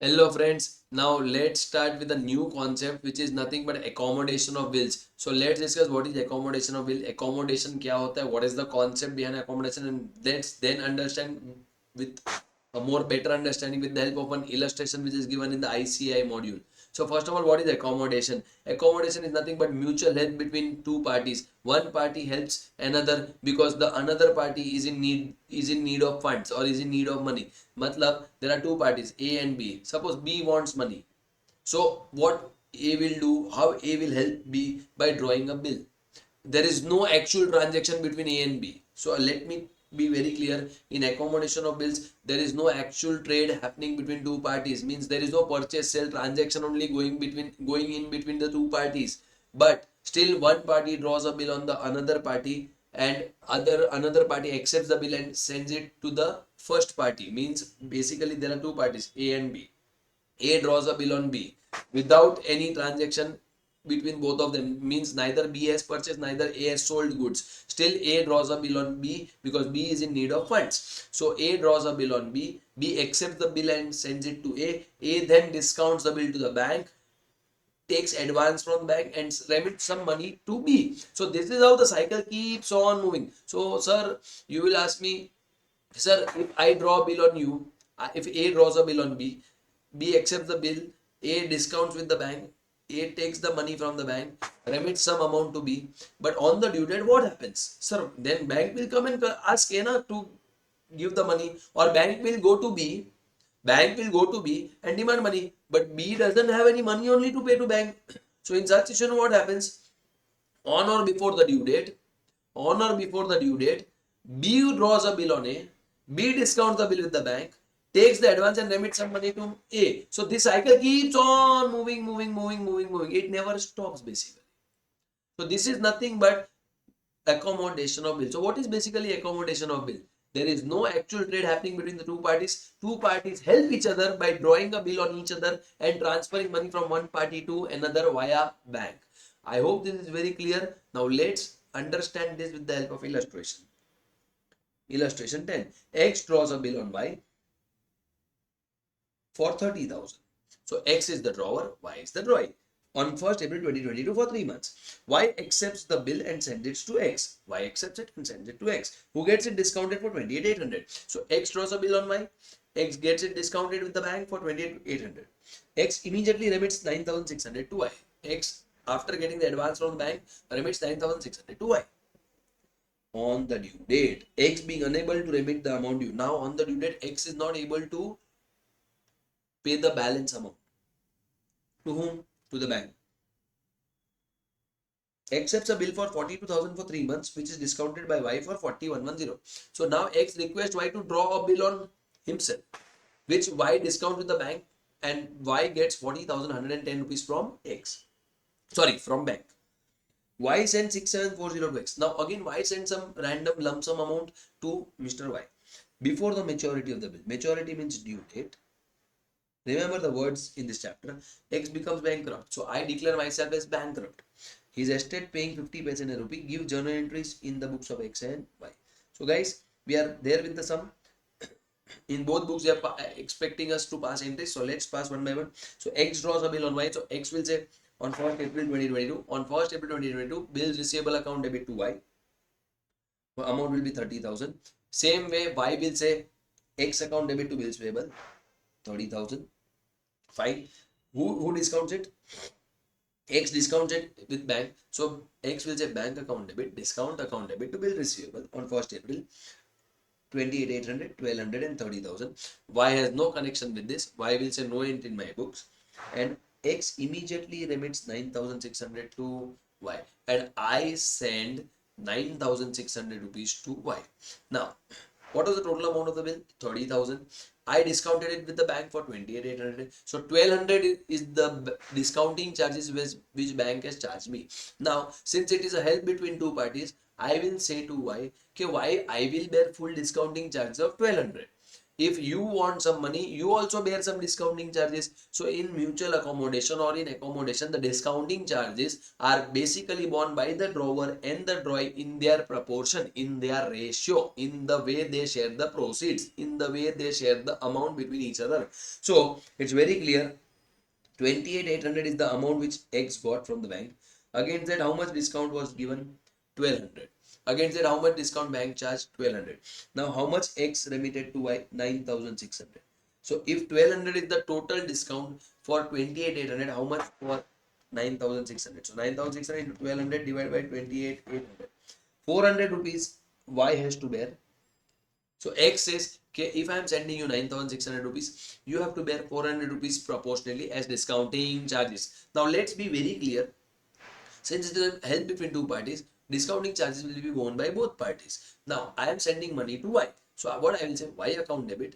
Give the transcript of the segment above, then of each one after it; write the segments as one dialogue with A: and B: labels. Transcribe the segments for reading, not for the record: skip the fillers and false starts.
A: Hello friends, now let's start with a new concept which is nothing but accommodation of bills. So let's discuss what is accommodation of bill, accommodation क्या होता है, what is the concept behind accommodation, and let's then understand with a more better understanding with the help of an illustration which is given in the ICI module. So first of all, what is accommodation? Accommodation is nothing but mutual help between two parties. One party helps another because the another party is in need of funds or is in need of money. Matlab, there are two parties A and B. Suppose B wants money. So what A will do, how A will help B by drawing a bill. There is no actual transaction between A and B. So let me be very clear, in accommodation of bills there is no actual trade happening between two parties, means there is no purchase sale transaction only going in between the two parties, but still one party draws a bill on the another party and another party accepts the bill and sends it to the first party. Means basically there are two parties A and B. A draws a bill on B without any transaction between both of them, means neither B has purchased, neither A has sold goods. Still A draws a bill on B because B is in need of funds. So A draws a bill on B, B accepts the bill and sends it to A then discounts the bill to the bank, takes advance from the bank and remits some money to B. So this is how the cycle keeps on moving. So sir, you will ask me, sir, if I draw a bill on you, if A draws a bill on B, B accepts the bill, A discounts with the bank, A takes the money from the bank, remits some amount to B, but on the due date, what happens? Sir, then bank will come and ask A na to give the money, or bank will go to B and demand money, but B doesn't have any money only to pay to bank. So in such situation, what happens? On or before the due date, on or before the due date, B draws a bill on A, B discounts the bill with the bank, takes the advance and remits some money to A. So this cycle keeps on moving. It never stops basically. So this is nothing but accommodation of bill. So what is basically accommodation of bill? There is no actual trade happening between the two parties. Two parties help each other by drawing a bill on each other and transferring money from one party to another via bank. I hope this is very clear. Now let's understand this with the help of illustration. Illustration 10. X draws a bill on Y for 30,000. So X is the drawer, Y is the drawing. On 1st April 2022 for 3 months. Y accepts the bill and sends it to X. Y accepts it and sends it to X, who gets it discounted for 28,800. So X draws a bill on Y. X gets it discounted with the bank for 28,800. X immediately remits 9,600 to Y. X, after getting the advance from the bank, remits 9,600 to Y. On the due date, X being unable to remit the amount due. Now on the due date, X is not able to pay the balance amount. To whom? To the bank. Accepts a bill for 42,000 for 3 months, which is discounted by Y for 4110. So now X requests Y to draw a bill on himself, which Y discounts with the bank, and Y gets 40,110 rupees from X. Sorry, from bank. Y sends 6740 to X. Now again Y sends some random lump sum amount to Mr. Y before the maturity of the bill. Maturity means due date. Remember the words in this chapter. X becomes bankrupt. So I declare myself as bankrupt. His estate paying 50 paise in a rupee. Give journal entries in the books of X and Y. So guys, we are there with the sum. In both books, they are expecting us to pass entries. So let's pass one by one. So X draws a bill on Y. So X will say on 1st April 2022. On 1st April 2022, bills receivable account debit to Y. The amount will be 30,000. Same way, Y will say X account debit to bills payable 30,000. Fine. Who discounts it? X discounts it with bank. So X will say bank account debit, discount account debit to bill receivable on 1st April 28,800, 1,200 and 30,000. Y has no connection with this. Y will say no entry in my books. And X immediately remits 9,600 to Y. And I send 9,600 rupees to Y. Now, what was the total amount of the bill? 30,000. I discounted it with the bank for 28,800. So 1,200 is the discounting charges which bank has charged me. Now, since it is a help between two parties, I will say to Y, okay, Y, I will bear full discounting charges of 1,200. if you want some money, you also bear some discounting charges. So in mutual accommodation or in accommodation, the discounting charges are basically borne by the drawer and the drawee in their proportion, in their ratio, in the way they share the proceeds, in the way they share the amount between each other. So it's very clear, 28,800 is the amount which X got from the bank. Against that, how much discount was given? 1,200. Against that, how much discount bank charged? 1,200. Now, how much X remitted to Y? 9,600. So, if 1,200 is the total discount for 28,800, how much for 9,600? So, 9,600 into 1,200 divided by 28,800. 400 rupees Y has to bear. So X says, okay, if I am sending you 9,600 rupees, you have to bear 400 rupees proportionally as discounting charges. Now let's be very clear. Since it is a help between two parties, discounting charges will be borne by both parties. Now I am sending money to Y. So what I will say, Y account debit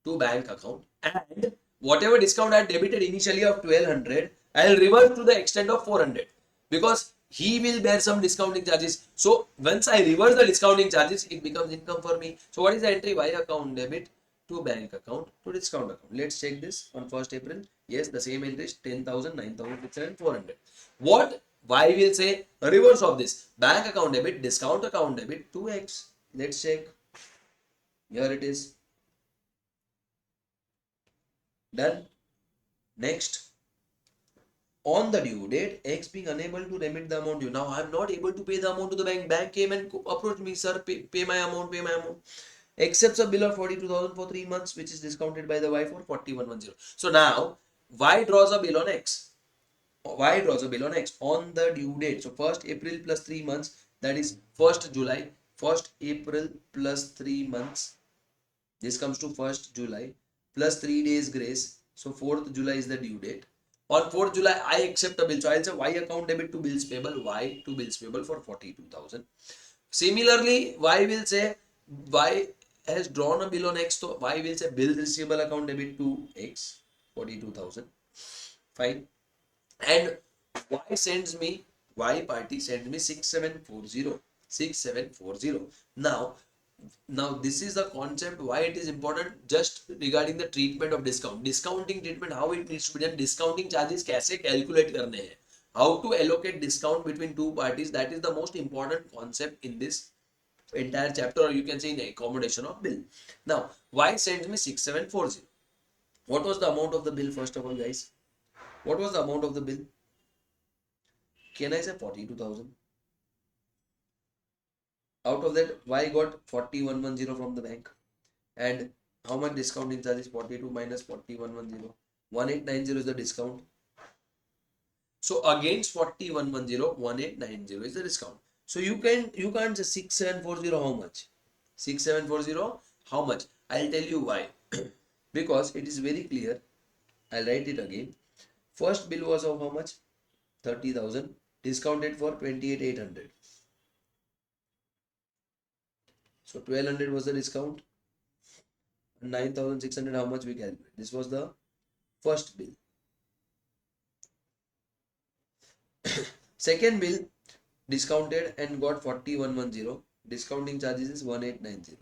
A: to bank account, and whatever discount I debited initially of 1,200, I will reverse to the extent of 400 because he will bear some discounting charges. So once I reverse the discounting charges, it becomes income for me. So what is the entry? Y account debit to bank account to discount account. Let's check this on 1st April. Yes, the same entry is 10,000, 9,600, 400. What Y will say? Reverse of this. Bank account debit, discount account debit to X. Let's check. Here it is. Done. Next, on the due date, X being unable to remit the amount due. Now I am not able to pay the amount to the bank. Bank came and approached me, sir, pay my amount, pay my amount. Accepts a bill of 42,000 for 3 months, which is discounted by the Y for 4110. So now Y draws a bill on X. Y draws a bill on X on the due date. So 1st April plus 3 months, that is 1st July. 1st April plus 3 months. This comes to 1st July plus 3 days grace. So 4th July is the due date. On 4th July, I accept a bill. So I'll say Y account debit to bills payable, Y to bills payable for 42,000. Similarly, Y will say Y has drawn a bill on X. So Y will say bill receivable account debit to X, 42,000. Fine. And Y sends me, Y party sends me 6740. 6740. Now this is the concept why it is important, just regarding the treatment of discounting treatment, how it needs to be done, discounting charges कैसे calculate करने हैं, how to allocate discount between two parties. That is the most important concept in this entire chapter, or you can say in accommodation of bill. Now Y sends me 6740. What was the amount of the bill? First of all, guys, what was the amount of the bill? Can I say 42,000? Out of that, Y got 4110 from the bank. And how much discounting charge is 42 minus 4110? 1890 is the discount. So against 4110, 1890 is the discount. So you can't say 6740 how much? 6740 how much? I'll tell you why. Because it is very clear. I'll write it again. First bill was of how much? 30,000. Discounted for 28,800. So 1,200 was the discount. 9,600 how much we calculate? This was the first bill. Second bill discounted and got 4110. Discounting charges is 1890.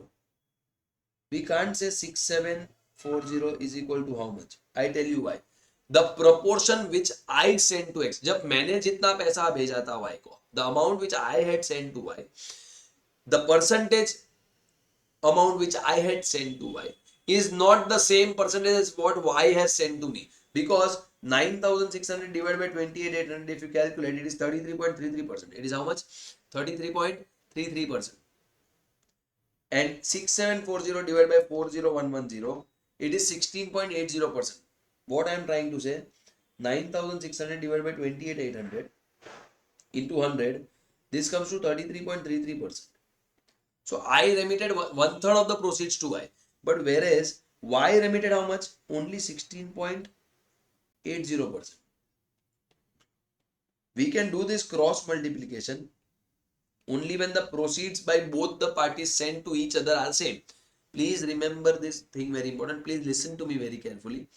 A: We can't say 6740 is equal to how much? I tell you why. The proportion which I sent to X, जब मैंने जितना पैसा भेजा था Y को, the amount which I had sent to Y, the percentage amount which I had sent to Y is not the same percentage as what Y has sent to me, because 9,600 divided by 28,800, if you calculate, it is 33.33%. It is how much? 33.33%. And 6740 divided by 40110, it is 16.80%. What I am trying to say, 9,600 divided by 28,800 into 100, this comes to 33.33%. So I remitted 1/3 of the proceeds to Y. But whereas Y remitted how much? Only 16.80%. We can do this cross multiplication only when the proceeds by both the parties sent to each other are same. Please remember this thing, very important. Please listen to me very carefully.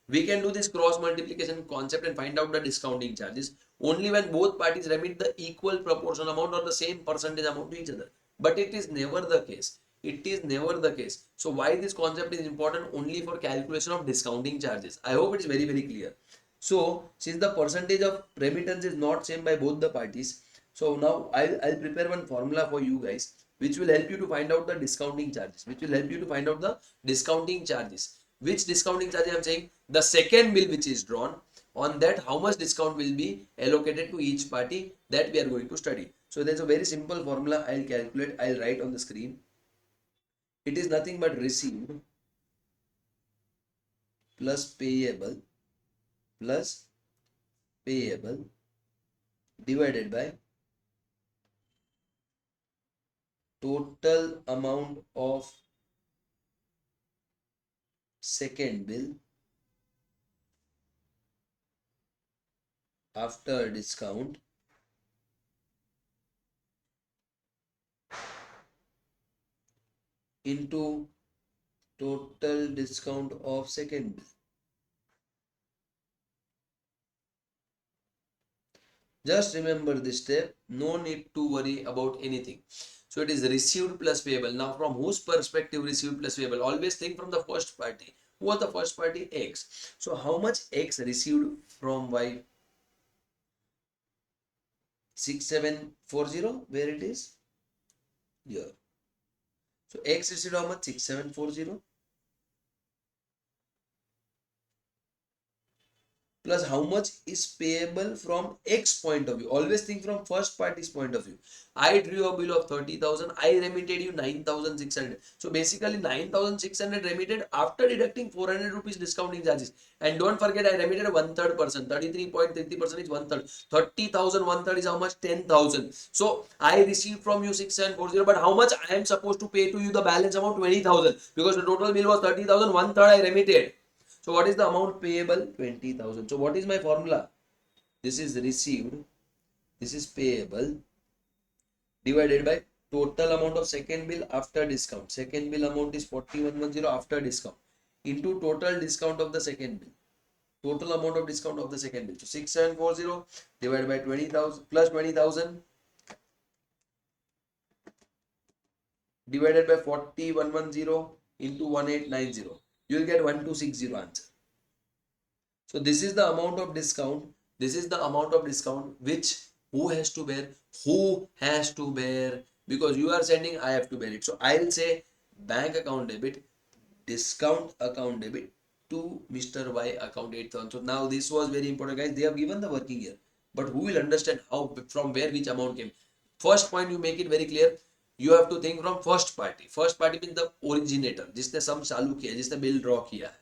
A: We can do this cross multiplication concept and find out the discounting charges only when both parties remit the equal proportion amount or the same percentage amount to each other. But it is never the case. It is never the case. So why this concept is important? Only for calculation of discounting charges. I hope it is very clear. So since the percentage of remittance is not same by both the parties, so now I'll prepare one formula for you guys which will help you to find out the discounting charges. Which will help you to find out the discounting charges. Which discounting charge I am saying? The second bill which is drawn, on that how much discount will be allocated to each party, that we are going to study. So there's a very simple formula I'll calculate, I'll write on the screen. It is nothing but received plus plus payable divided by total amount of second bill after discount into total discount of second bill. Just remember this step, no need to worry about anything. So it is received plus payable. Now from whose perspective received plus payable? Always think from the first party. Who was the first party? X. So how much X received from Y? 6740, where it is? Here. So X received how much? 6740. Plus how much is payable from X point of view. Always think from first party's point of view. I drew a bill of 30,000. I remitted you 9,600. So basically 9,600 remitted after deducting 400 rupees discounting charges. And don't forget I remitted 1/3 percent. 33.33% is 1/3. 30,000 1/3 is how much? 10,000. So I received from you 6740. But how much I am supposed to pay to you the balance amount? 20,000. Because the total bill was 30,000. 1/3 I remitted. So what is the amount payable? 20,000. So what is my formula? This is received. This is payable divided by total amount of second bill after discount. Second bill amount is 4110 after discount into total discount of the second bill. Total amount of discount of the second bill. So 6740 divided by 20,000 plus 20,000 divided by 4110 into 1890. You will get 1260 answer. So this is the amount of discount. This is the amount of discount which who has to bear? Who has to bear? Because you are sending, I have to bear it. So I'll say bank account debit, discount account debit to Mr. Y account 8,000. So now this was very important, guys. They have given the working year, but who will understand how from where which amount came? First point you make it very clear. You have to think from first party. First party means the originator, जिसने sum चालू किया, जिसने bill draw किया है.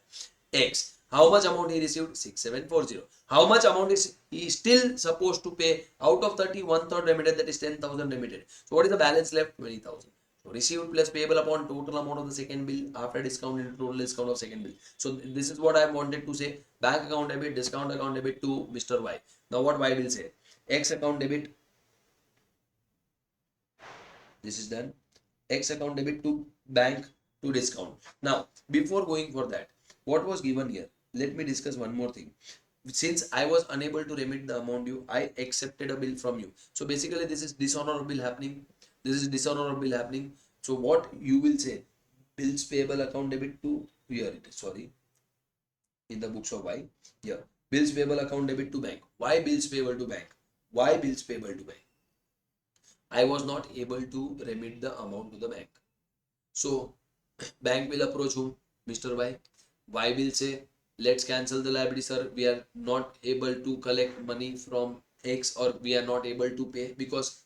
A: X. How much amount he received? 6740. How much amount is he still supposed to pay out of 30? 1/3 remitted, that is 10,000 remitted. So what is the balance left? 20,000. So received plus payable upon total amount of the second bill after discount into total discount of second bill. So this is what I wanted to say. Bank account debit, discount account debit to Mr. Y. Now what Y will say? X account debit. This is done. X account debit to bank to discount. Now before going for that, what was given here? Let me discuss one more thing. Since I was unable to remit the amount due, I accepted a bill from you. So basically this is dishonorable bill happening. This is dishonorable bill happening. So what you will say? Bills payable account debit to, here it is, sorry, in the books of Y. Here. Bills payable account debit to bank. Why bills payable to bank? Why bills payable to bank? I was not able to remit the amount to the bank. So bank will approach whom? Mr. Y. Y will say, let's cancel the liability, sir. We are not able to collect money from X, or we are not able to pay, because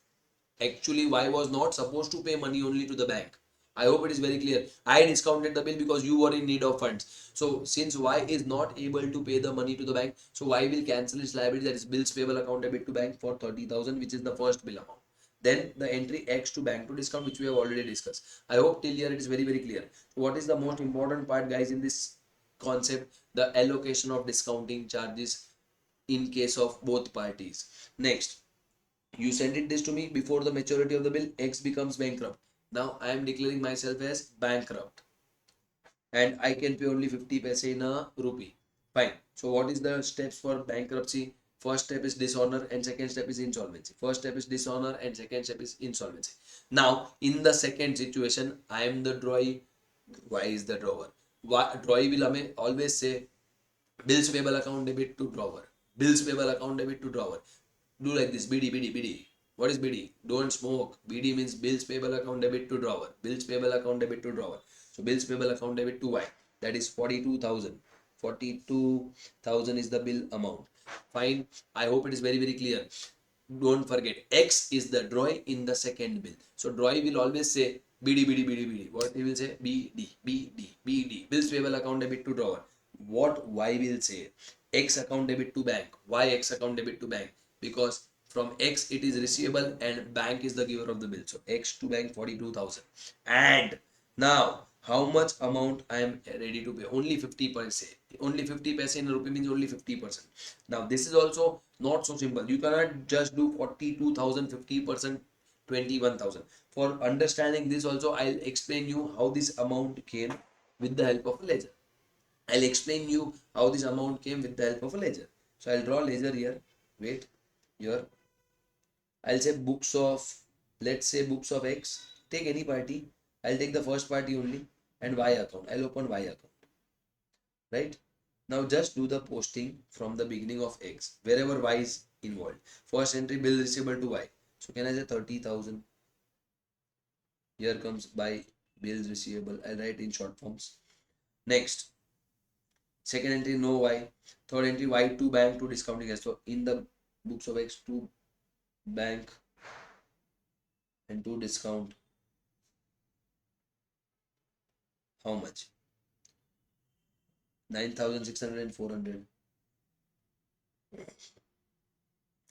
A: actually Y was not supposed to pay money only to the bank. I hope it is very clear. I discounted the bill because you were in need of funds. So since Y is not able to pay the money to the bank, so Y will cancel its liability, that is bills payable account debit to bank for 30,000, which is the first bill amount. Then the entry X to bank to discount, which we have already discussed. I hope till here it is very clear. So what is the most important part, guys, in this concept? The allocation of discounting charges in case of both parties. Next, you send it this to me before the maturity of the bill, X becomes bankrupt. Now I am declaring myself as bankrupt and I can pay only 50 paise in a rupee. Fine. So what is the steps for bankruptcy? First step is dishonor and second step is insolvency. First step is dishonor and second step is insolvency. Now, in the second situation, I am the drawee, Y is the drawer. Drawee will always say bills payable account debit to drawer. Bills payable account debit to drawer. Do like this, BD, BD, BD. What is BD? Don't smoke. BD means bills payable account debit to drawer. Bills payable account debit to drawer. So bills payable account debit to Y. That is 42,000. 42,000 is the bill amount. Fine. I hope it is very, very clear. Don't forget, X is the drawee in the second bill. So drawee will always say BD, BD, BD, BD. What he will say? BD, BD, BD. Bills payable account debit to drawer. What Y will say? X account debit to bank. Why X account debit to bank? Because from X it is receivable and bank is the giver of the bill. So X to bank 42,000. And now how much amount I am ready to pay? Only 50%. Only 50% in rupee means only 50%. Now this is also not so simple. You cannot just do 42,000, 50%, 21,000. For understanding this also, I'll explain you how this amount came with the help of a ledger. I'll explain you how this amount came with the help of a ledger. So I'll draw ledger here. Wait, here. I'll say books of, let's say books of X. Take any party. I'll take the first party only and Y account. I'll open Y account. Right? Now just do the posting from the beginning of X, wherever Y is involved. First entry bill receivable to Y. So can I say 30,000? Here comes by bills receivable. I write in short forms. Next, second entry no Y. Third entry Y to bank to discounting. So in the books of X to bank and to discount. How much? 9,600 and 400.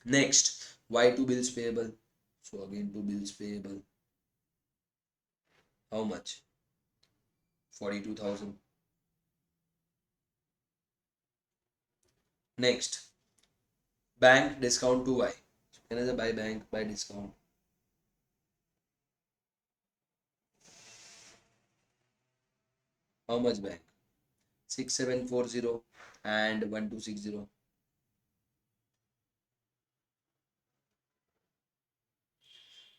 A: Next, Y to bills payable. So again to bills payable. How much? 42,000. Next, bank discount to Y. So can I say buy bank, buy discount? How much bank? 6740 and 1260.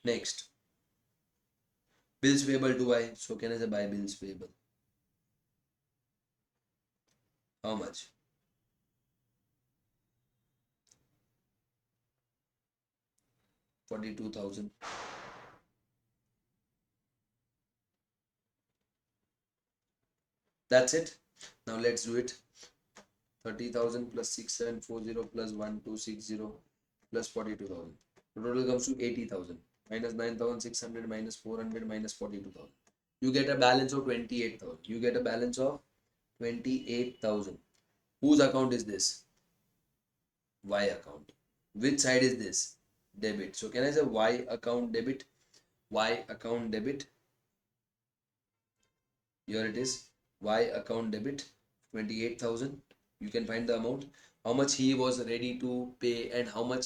A: Next, bills payable to Y. So can I say buy bills payable? How much? 42,000. That's it. Now let's do it. 30,000 plus 6740 plus 1260 plus 42,000. Total comes to 80,000. Minus 9,600 minus 400 minus 42,000. You get a balance of 28,000. You get a balance of 28,000. Whose account is this? Y account. Which side is this? Debit. So can I say Y account debit? Y account debit. Here it is. Y account debit 28,000. You can find the amount. How much he was ready to pay and how much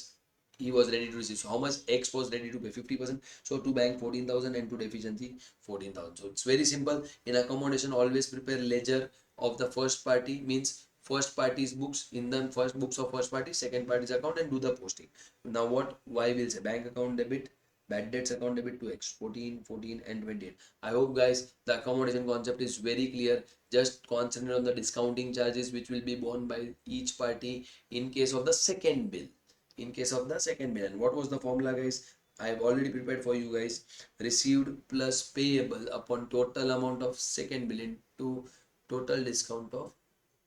A: he was ready to receive. So how much X was ready to pay? 50%. So to bank 14,000 and to deficiency 14,000. So it's very simple. In accommodation, always prepare ledger of the first party, means first party's books, in the first books of first party, second party's account, and do the posting. Now what Y will say? Bank account debit, bad debts account debit to X, 14, 14 and 28. I hope guys the accommodation concept is very clear. Just concentrate on the discounting charges which will be borne by each party in case of the second bill. In case of the second bill. And what was the formula, guys? I have already prepared for you guys. Received plus payable upon total amount of second bill into total discount of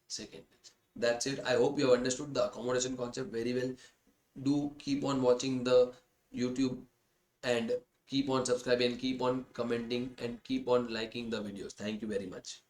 A: second bill. That's it. I hope you have understood the accommodation concept very well. Do keep on watching the YouTube and keep on subscribing and keep on commenting and keep on liking the videos. Thank you very much.